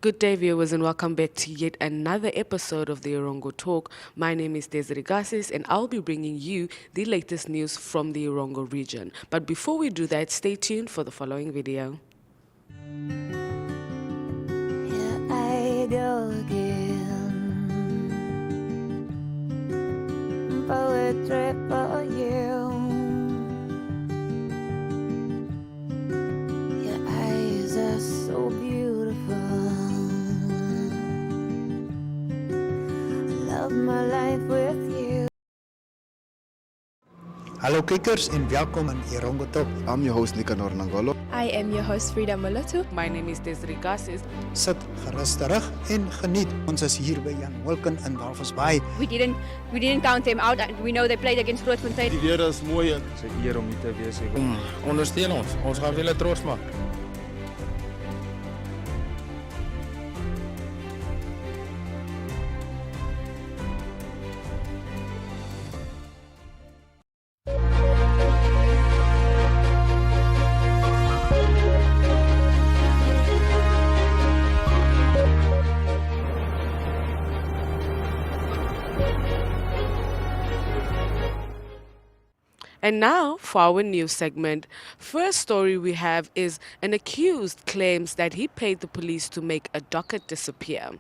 Good day, viewers, and welcome back to yet another episode of the Erongo Talk. My name is Desiree Gassis, and I'll be bringing you the latest news from the Erongo region. But before we do that, stay tuned for the following video. Here I go again. Poetry for you. Your eyes are so beautiful. Love my life with you. Hallo kijkers en welkom in Erongo Talk. I'm your host Nicanor Nangolo. I am your host Frida Moloto. My name is Desiree Gassis. Sit gerus terug en geniet. Ons is hier by Jan Wilken in Walvis Bay. We didn't count them out. We know they played against Grootfontein. Die weer is mooi. Dit is 'n eer om hier te wees. Ondersteun ons. Ons gaan julle trots maak. And now for our news segment. First story we have is an accused claims that he paid the police to make a docket disappear.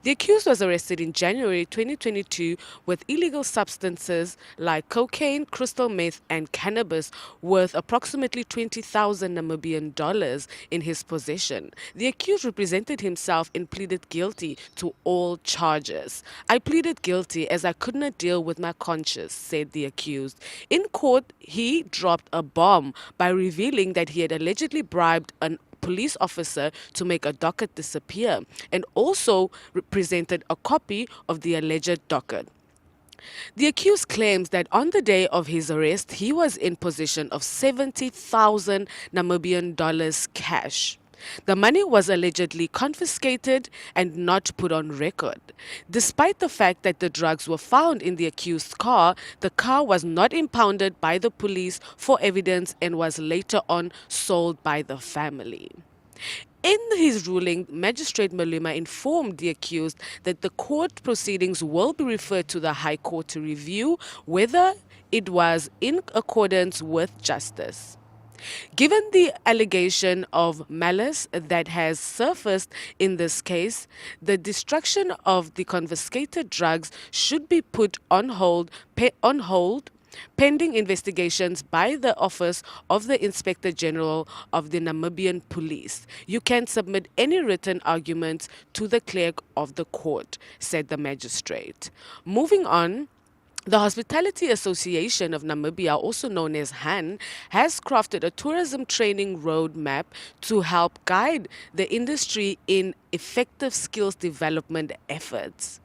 The accused was arrested in January 2022 with illegal substances like cocaine, crystal meth, and cannabis worth approximately 20,000 Namibian dollars in his possession. The accused represented himself and pleaded guilty to all charges. I pleaded guilty as I could not deal with my conscience, said the accused. In court, he dropped a bomb by revealing that he had allegedly bribed an police officer to make a docket disappear and also presented a copy of the alleged docket. The accused claims that on the day of his arrest, he was in possession of 70,000 Namibian dollars cash. The money was allegedly confiscated and not put on record. Despite the fact that the drugs were found in the accused's car, the car was not impounded by the police for evidence and was later on sold by the family. In his ruling, Magistrate Maluma informed the accused that the court proceedings will be referred to the High Court to review whether it was in accordance with justice. Given the allegation of malice that has surfaced in this case, the destruction of the confiscated drugs should be put on hold pending investigations by the Office of the Inspector General of the Namibian Police. You can submit any written arguments to the clerk of the court, said the magistrate. Moving on, the Hospitality Association of Namibia, also known as HAN, has crafted a tourism training roadmap to help guide the industry in effective skills development efforts.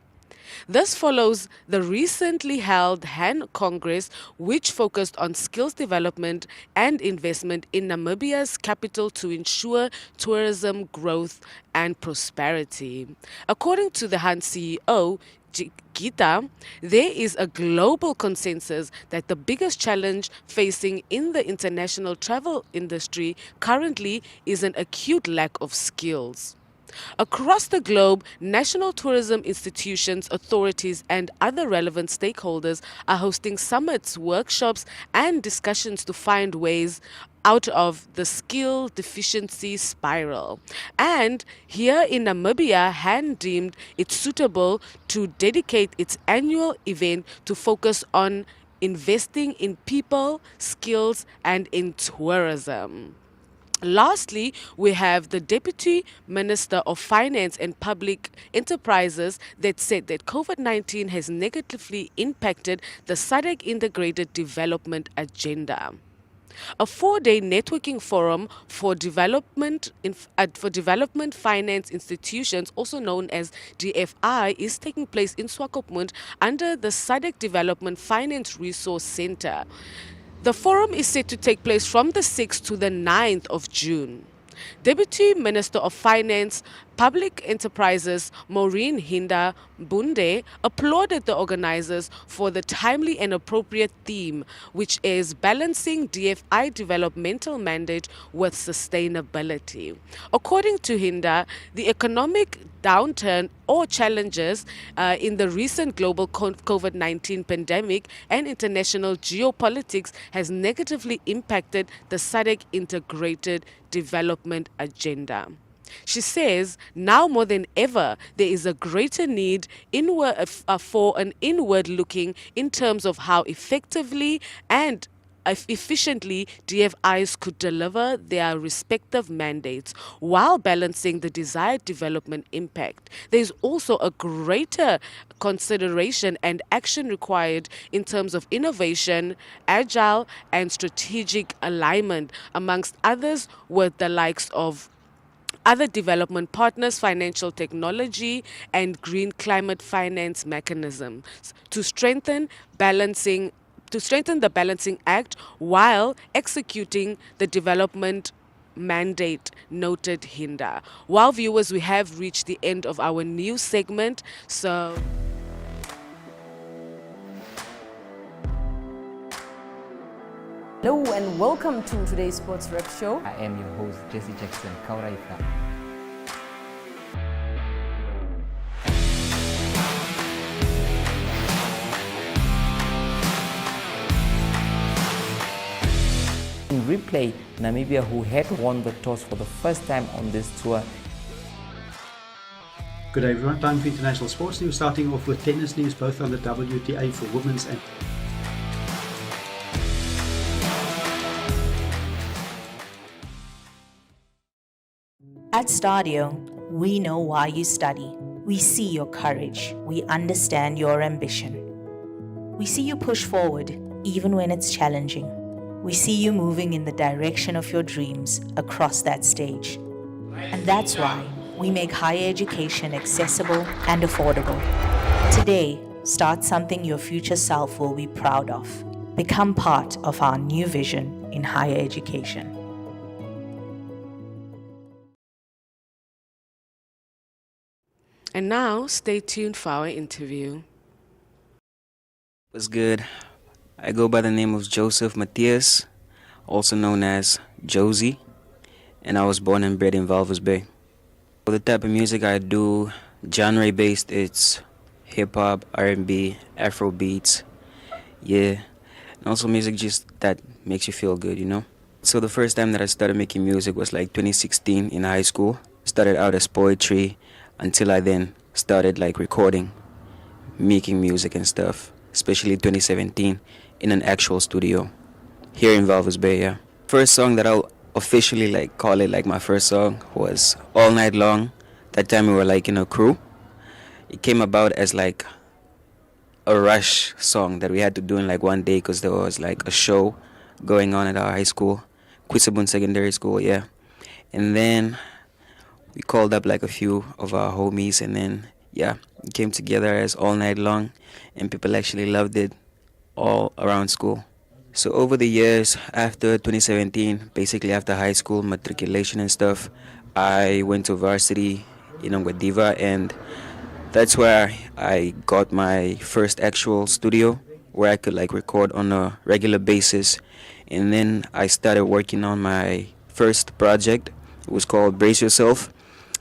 This follows the recently held HAN Congress, which focused on skills development and investment in Namibia's capital to ensure tourism growth and prosperity. According to the HAN CEO, Gita, there is a global consensus that the biggest challenge facing in the international travel industry currently is an acute lack of skills. Across the globe, national tourism institutions, authorities, and other relevant stakeholders are hosting summits, workshops, and discussions to find ways out of the skill deficiency spiral. And here in Namibia, HAN deemed it suitable to dedicate its annual event to focus on investing in people, skills, and in tourism. Lastly, we have the Deputy Minister of Finance and Public Enterprises that said that COVID-19 has negatively impacted the SADC Integrated Development Agenda. A 4-day networking forum for development finance institutions, also known as DFI, is taking place in Swakopmund under the SADC Development Finance Resource Center. The forum is set to take place from the 6th to the 9th of June. Deputy Minister of Finance Public Enterprises Maureen Hinda Bunde applauded the organizers for the timely and appropriate theme, which is balancing DFI developmental mandate with sustainability. According to Hinda, the economic downturn or challenges in the recent global COVID-19 pandemic and international geopolitics has negatively impacted the SADC integrated development agenda. She says now more than ever there is a greater need for an inward looking in terms of how effectively and efficiently DFIs could deliver their respective mandates while balancing the desired development impact. There is also a greater consideration and action required in terms of innovation, agile and strategic alignment, amongst others, with the likes of other development partners, financial technology, and green climate finance mechanisms to strengthen the balancing act while executing the development mandate, noted Hinda. Well, viewers, we have reached the end of our news segment, so Hello and welcome to today's Sports Rep Show. I am your host, Jesse Jackson Kauraika. In replay, Namibia, who had won the toss for the first time on this tour. Good day everyone, time for international sports news, starting off with tennis news, both on the WTA for women's and At Stadio, we know why you study. We see your courage. We understand your ambition. We see you push forward, even when it's challenging. We see you moving in the direction of your dreams across that stage. And that's why we make higher education accessible and affordable. Today, start something your future self will be proud of. Become part of our new vision in higher education. And now, stay tuned for our interview. What's good? I go by the name of Joseph Mathias, also known as Jozzi, and I was born and bred in Walvis Bay. For the type of music I do, genre-based, it's hip-hop, R&B, Afro beats, yeah, and also music just that makes you feel good, you know? So the first time that I started making music was like 2016 in high school. Started out as poetry, until I then started like recording, making music and stuff, especially 2017 in an actual studio here in Walvis Bay, yeah. First song that I'll officially like call it like my first song was All Night Long. That time we were like in a crew. It came about as like a rush song that we had to do in like one day because there was like a show going on at our high school, Quisabun Secondary School, yeah. And then we called up like a few of our homies and then, yeah, it came together as All Night Long and people actually loved it all around school. So over the years, after 2017, basically after high school, matriculation and stuff, I went to varsity in Ongwediva and that's where I got my first actual studio where I could like record on a regular basis. And then I started working on my first project. It was called Brace Yourself.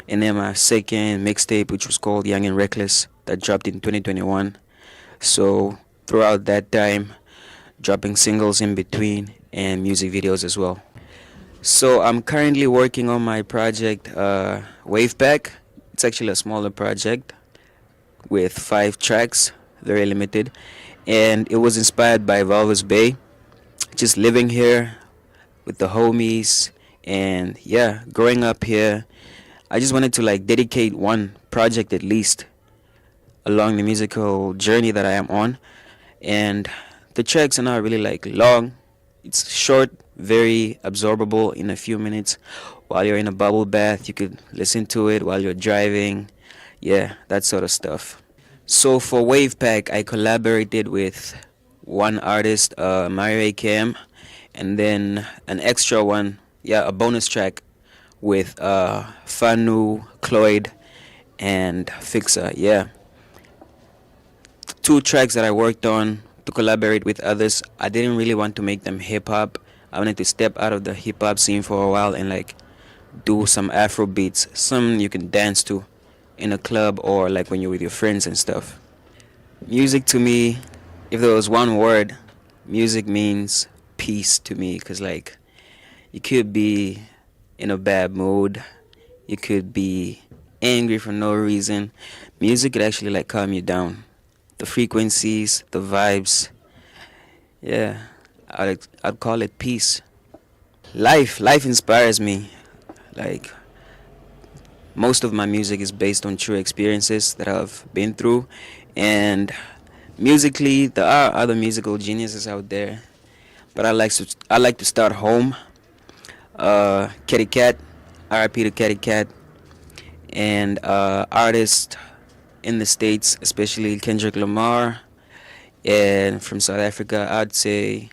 And then my second mixtape, which was called Young and Reckless, that dropped in 2021. So throughout that time, dropping singles in between and music videos as well. So I'm currently working on my project, Wavepack. It's actually a smaller project with 5 tracks, very limited. And it was inspired by Walvis Bay, just living here with the homies. And yeah, growing up here, I just wanted to like dedicate one project at least along the musical journey that I am on. And the tracks are not really like long. It's short, very absorbable in a few minutes. While you're in a bubble bath, you could listen to it while you're driving. Yeah, that sort of stuff. So for Wavepack, I collaborated with one artist, Mario AKM, and then an extra one, yeah, a bonus track with Fanu, Cloyd, and Fixer. Yeah. 2 tracks that I worked on to collaborate with others. I didn't really want to make them hip hop. I wanted to step out of the hip hop scene for a while and like do some Afro beats, some you can dance to in a club or like when you're with your friends and stuff. Music to me, if there was one word, music means peace to me, because like you could be in a bad mood, you could be angry for no reason. Music could actually like calm you down. The frequencies, the vibes, yeah, I'd call it peace. Life inspires me. Like, most of my music is based on true experiences that I've been through, and musically there are other musical geniuses out there, but I like to start home. Kitty Cat, R.I.P. to Kitty Cat, and artists in the States, especially Kendrick Lamar, and from South Africa, I'd say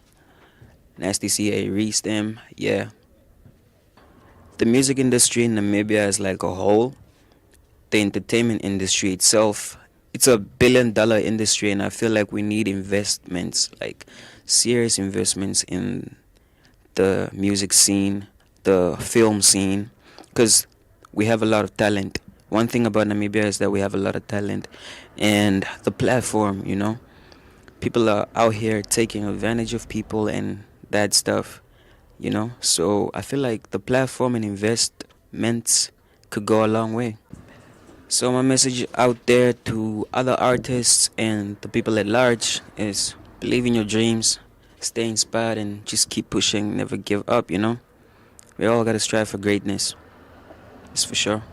Nasty C.A. Reese them, yeah. The music industry in Namibia as like a whole, the entertainment industry itself, it's a $1 billion industry, and I feel like we need investments, like serious investments in the music scene, the film scene, because we have a lot of talent. One thing about Namibia is that we have a lot of talent, and the platform, you know, people are out here taking advantage of people and that stuff, you know. So I feel like the platform and investments could go a long way. So my message out there to other artists and the people at large is believe in your dreams, stay inspired, and just keep pushing, never give up, you know. We all gotta strive for greatness. That's for sure.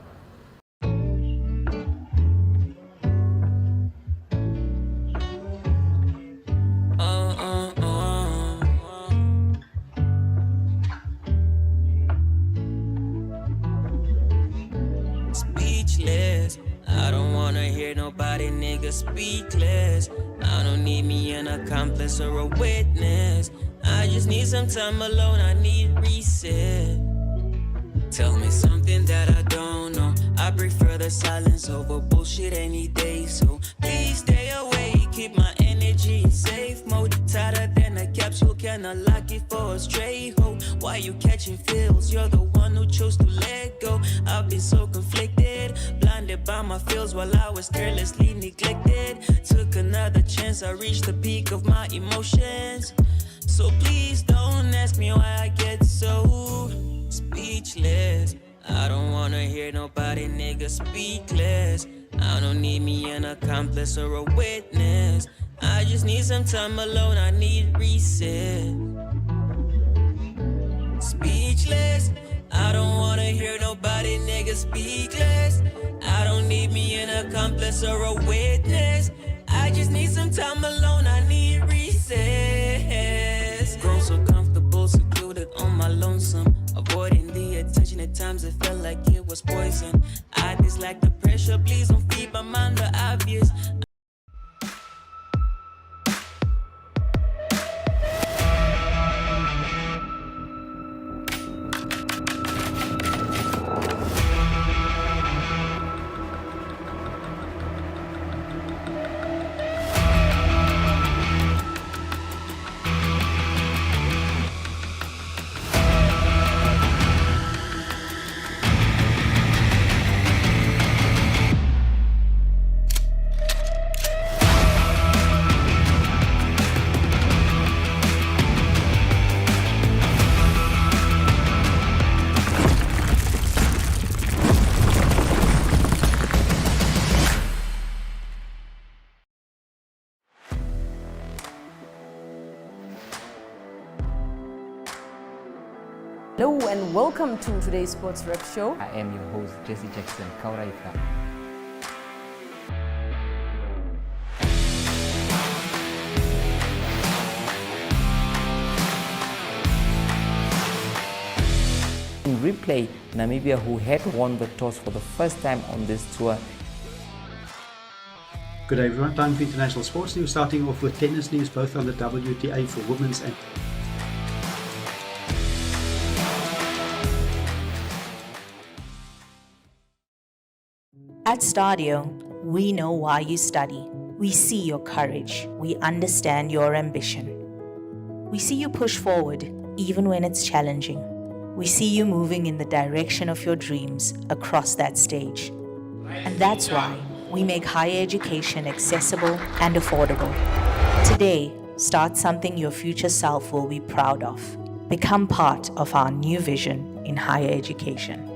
Speechless, I don't wanna hear nobody nigga speak less. I don't need me an accomplice or a witness. I just need some time alone, I need reset. Tell me something that I don't know. I prefer the silence over bullshit any day. So please stay away, keep my energy in safe mode. Tighter than a capsule, can I lock it for a stray hoe? Why you catching feels? You're the one who chose to let go. I've been so conflicted, blinded by my feels while I was carelessly neglected. Took another chance, I reached the peak of my emotions. So please don't ask me why I get so speechless. I don't wanna hear nobody nigga speak less. I don't need me an accomplice or a witness. I just need some time alone, I need reset. Speechless, I don't wanna hear nobody nigga speak less. I don't need me an accomplice or a witness. I just need some time alone, I need recess. Grown so comfortable, secluded on my lonesome, avoiding the attention. At times it felt like it was poison. I dislike the pressure, please don't feed my mind the obvious. Hello and welcome to today's Sports Rep Show. I am your host, Jesse Jackson Kauraika. In replay, Namibia, who had won the toss for the first time on this tour. Good day everyone, time for international sports news, starting off with tennis news, both on the WTA for women's and At Stadio, we know why you study. We see your courage. We understand your ambition. We see you push forward even when it's challenging. We see you moving in the direction of your dreams across that stage. And that's why we make higher education accessible and affordable. Today, start something your future self will be proud of. Become part of our new vision in higher education.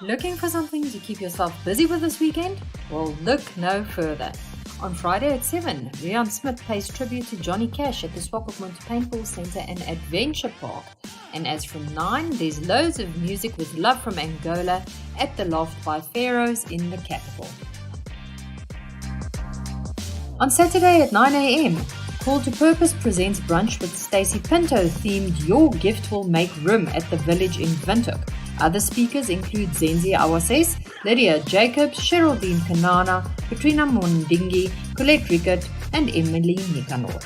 Looking for something to keep yourself busy with this weekend? Well, look no further. On Friday at 7, Rian Smith pays tribute to Johnny Cash at the Swakopmund Paintball Centre and Adventure Park. And as from 9, there's loads of music with love from Angola at the Loft by Pharaohs in the capital. On Saturday at 9 a.m, Call to Purpose presents brunch with Stacey Pinto themed Your Gift Will Make Room at the Village in Windhoek. Other speakers include Zenzi Awases, Lydia Jacobs, Geraldine Kanana, Katrina Mondingi, Colette Rickert, and Emily Nicanor.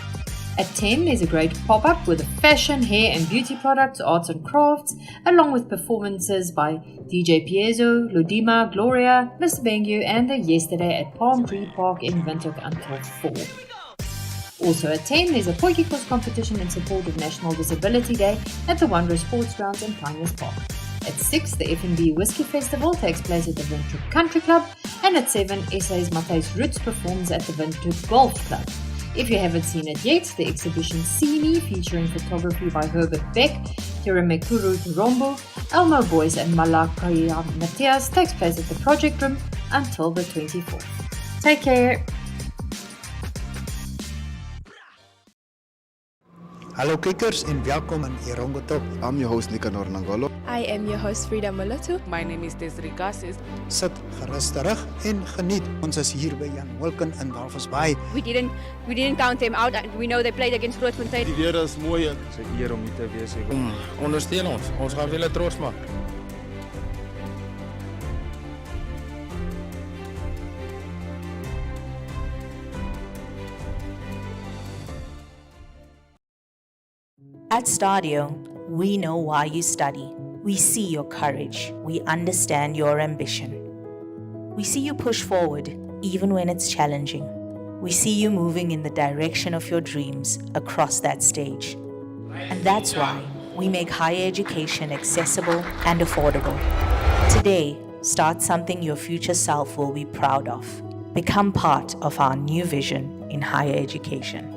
At 10, there's a great pop-up with fashion, hair and beauty products, arts and crafts, along with performances by DJ Piezo, Ludima, Gloria, Mr. Bengyu, and the Yesterday at Palm Tree Park in Windhoek until 4. Also at 10, there's a Potjie Kos competition in support of National Disability Day at the Wanderers Sports Grounds in Pioneers Park. At 6, the F&B Whiskey Festival takes place at the Windhoek Country Club, and at 7, SA's Matthijs Roots performs at the Windhoek Golf Club. If you haven't seen it yet, the exhibition See Me, featuring photography by Herbert Beck, Tiremekuru Turombo, Elmo Boys and Malakaya Matthias takes place at the Project Room until the 24th. Take care! Hallo kijkers en welkom in Erongo Top. I'm your host Nicanor Nangolo. I am your host Frida Moloto. My name is Desiree Gassis. Sit gerus terug en geniet. Ons is hier by Jan Wilken in Walvis Bay. We didn't count them out. We know they played against Grootfontein. Die weer is mooi. Dis 'n eer om hier te wees. Ondersteun ons. Ons gaan julle trots maak. At Stadio, we know why you study. We see your courage. We understand your ambition. We see you push forward even when it's challenging. We see you moving in the direction of your dreams across that stage. And that's why we make higher education accessible and affordable. Today, start something your future self will be proud of. Become part of our new vision in higher education.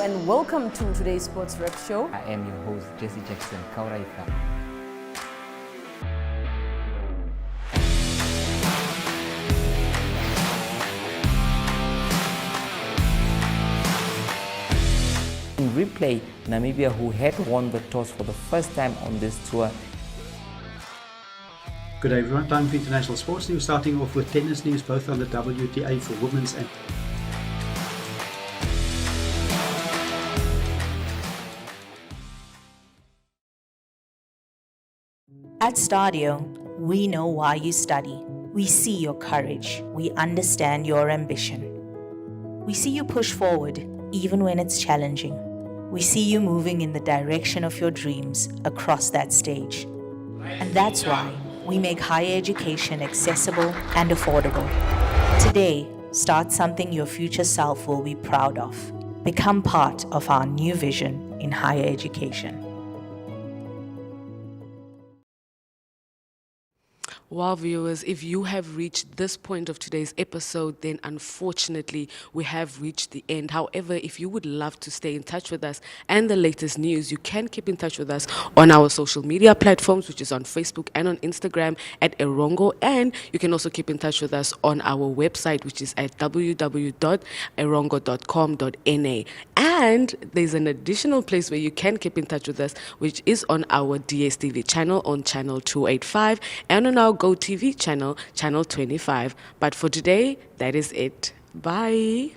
and welcome to today's Sports Rep Show. I am your host, Jesse Jackson Kauraifa. In replay, Namibia, who had won the toss for the first time on this tour. Good day everyone, time for international sports news, starting off with tennis news, both on the WTA for women's and At Stadio, we know why you study. We see your courage. We understand your ambition. We see you push forward even when it's challenging. We see you moving in the direction of your dreams across that stage. And that's why we make higher education accessible and affordable. Today, start something your future self will be proud of. Become part of our new vision in higher education. Well, viewers, if you have reached this point of today's episode, then unfortunately we have reached the end. However, if you would love to stay in touch with us and the latest news, you can keep in touch with us on our social media platforms, which is on Facebook and on Instagram at Erongo. And you can also keep in touch with us on our website, which is at www.erongo.com.na. And there's an additional place where you can keep in touch with us, which is on our DSTV channel on channel 285 and on our GoTV channel, channel 25. But for today, that is it. Bye.